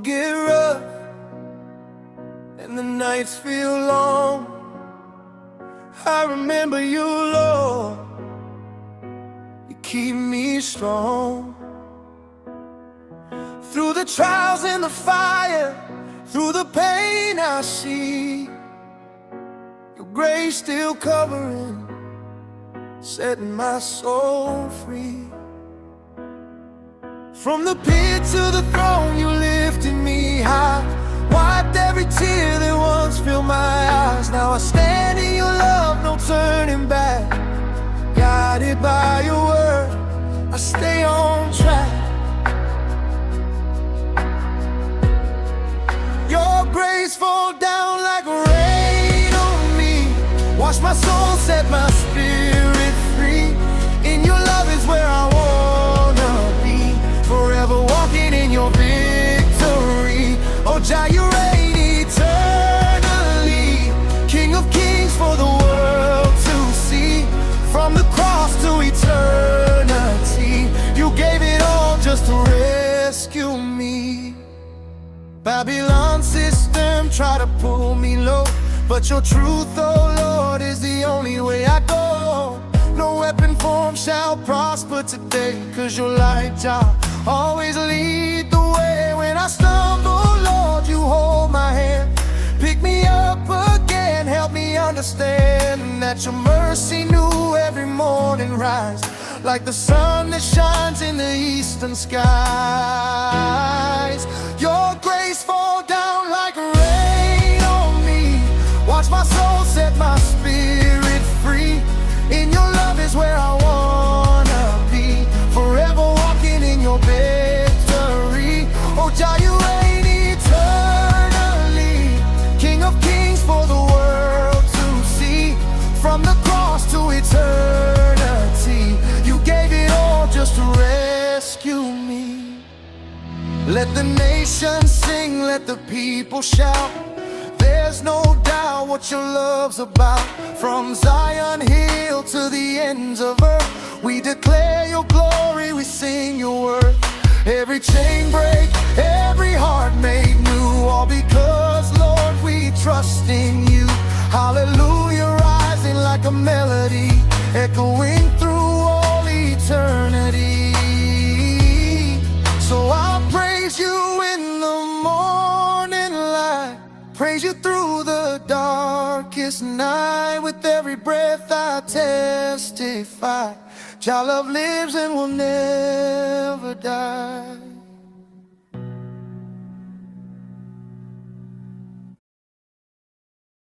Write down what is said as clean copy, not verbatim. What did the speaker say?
get rough and the nights feel long, I remember you, Lord. You keep me strong. Through the trials and the fire, through the pain I see, your grace still covering, setting my soul free. From the pit to the throne, you lifted me high, wiped every tear that once filled my eyes. Now I stand in your love, no turning back. Guided by your word, I stay on track. Your grace fall down like rain on me, wash my soul, set my spirit free. In your love is where I wanna be, forever walking in your victory. Oh Jah, you reign eternally, King of kings for the world to see. From the cross to eternity, you gave it all just to rescue me. Babylon system try to pull me low, but your truth, oh Lord, is the only way I go. No weapon formed shall prosper today, 'cause your light, Jah, always lead the way. When I stumble, Lord, you hold my hand, pick me up again, help me understand that your mercy new every morning rise, like the sun that shines in the eastern skies. Your grace fall down like rain on me, watch my soul, set my spirit free. In your love is where I wanna be, forever walking in your victory. Oh Jah, you reign eternally, King of kings for the world to see. From the cross to eternity, you gave it all just to rescue me. Let the nations sing, let the people shout, there's no doubt what your love's about. From Zion hill to the ends of earth, we declare your glory, we sing your word. Every chain break, every heart made new, all because, Lord, we trust in you. Hallelujah, rising like a melody, echoing through all eternity. So I'll praise you in the morning light, praise you through the darkest night. With every breath I testify, Jah love lives and will never die.